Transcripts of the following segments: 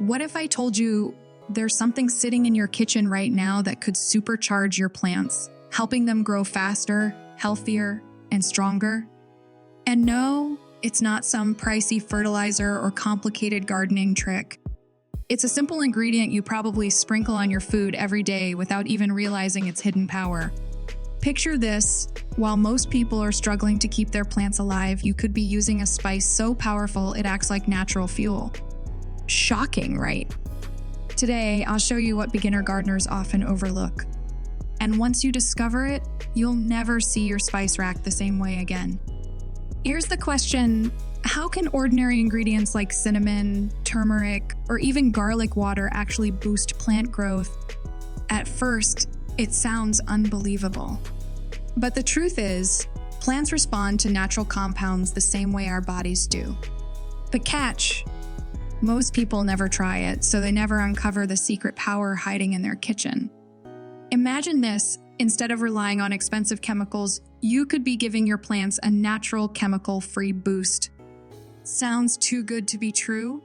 What if I told you there's something sitting in your kitchen right now that could supercharge your plants, helping them grow faster, healthier, and stronger? And no, it's not some pricey fertilizer or complicated gardening trick. It's a simple ingredient you probably sprinkle on your food every day without even realizing its hidden power. Picture this: while most people are struggling to keep their plants alive, you could be using a spice so powerful it acts like natural fuel. Shocking, right? Today, I'll show you what beginner gardeners often overlook. And once you discover it, you'll never see your spice rack the same way again. Here's the question: how can ordinary ingredients like cinnamon, turmeric, or even garlic water actually boost plant growth? At first, it sounds unbelievable. But the truth is, plants respond to natural compounds the same way our bodies do. The catch: most people never try it, so they never uncover the secret power hiding in their kitchen. Imagine this: instead of relying on expensive chemicals, you could be giving your plants a natural chemical-free boost. Sounds too good to be true?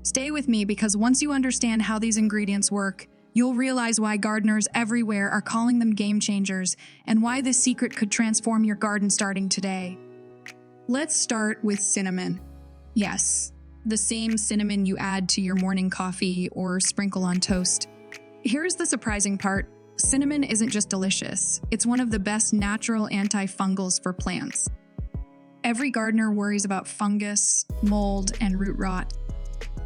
Stay with me, because once you understand how these ingredients work, you'll realize why gardeners everywhere are calling them game changers and why this secret could transform your garden starting today. Let's start with cinnamon. Yes, the same cinnamon you add to your morning coffee or sprinkle on toast. Here's the surprising part: cinnamon isn't just delicious, it's one of the best natural antifungals for plants. Every gardener worries about fungus, mold, and root rot.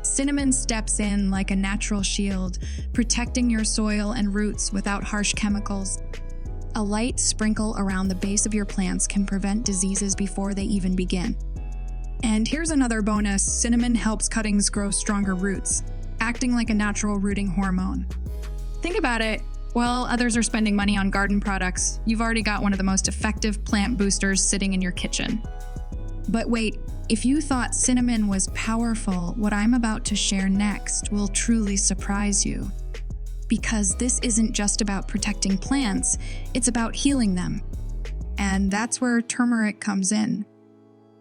Cinnamon steps in like a natural shield, protecting your soil and roots without harsh chemicals. A light sprinkle around the base of your plants can prevent diseases before they even begin. And here's another bonus: cinnamon helps cuttings grow stronger roots, acting like a natural rooting hormone. Think about it: while others are spending money on garden products, you've already got one of the most effective plant boosters sitting in your kitchen. But wait, if you thought cinnamon was powerful, what I'm about to share next will truly surprise you. Because this isn't just about protecting plants, it's about healing them. And that's where turmeric comes in.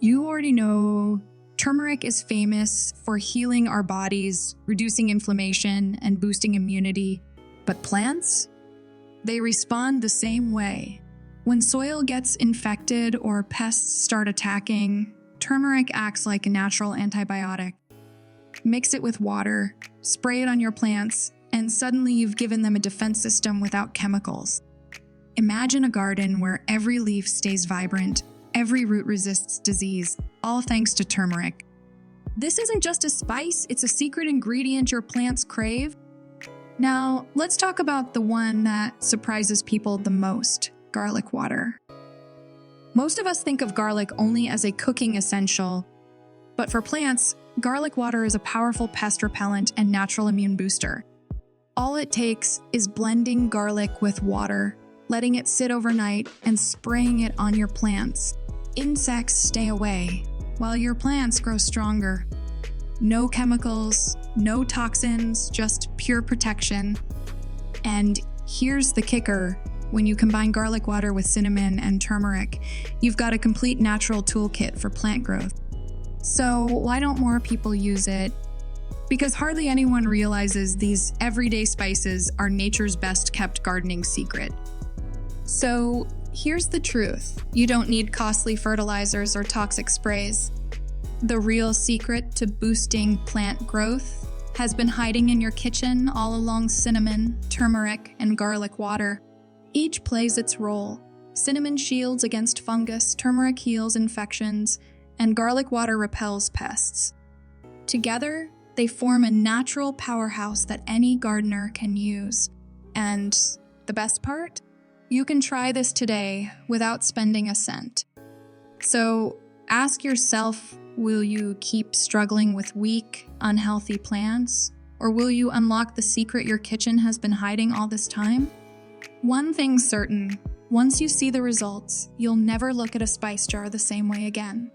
You already know turmeric is famous for healing our bodies, reducing inflammation, and boosting immunity. But plants? They respond the same way. When soil gets infected or pests start attacking, turmeric acts like a natural antibiotic. Mix it with water, spray it on your plants, and suddenly you've given them a defense system without chemicals. Imagine a garden where every leaf stays vibrant, every root resists disease, all thanks to turmeric. This isn't just a spice, it's a secret ingredient your plants crave. Now, let's talk about the one that surprises people the most: garlic water. Most of us think of garlic only as a cooking essential, but for plants, garlic water is a powerful pest repellent and natural immune booster. All it takes is blending garlic with water, letting it sit overnight, and spraying it on your plants. Insects stay away, while your plants grow stronger. No chemicals, no toxins, just pure protection. And here's the kicker: when you combine garlic water with cinnamon and turmeric, you've got a complete natural toolkit for plant growth. So why don't more people use it? Because hardly anyone realizes these everyday spices are nature's best kept gardening secret. So here's the truth: you don't need costly fertilizers or toxic sprays. The real secret to boosting plant growth has been hiding in your kitchen all along: cinnamon, turmeric, and garlic water. Each plays its role. Cinnamon shields against fungus, turmeric heals infections, and garlic water repels pests. Together, they form a natural powerhouse that any gardener can use. And the best part? You can try this today without spending a cent. So ask yourself, will you keep struggling with weak, unhealthy plants? Or will you unlock the secret your kitchen has been hiding all this time? One thing's certain: once you see the results, you'll never look at a spice jar the same way again.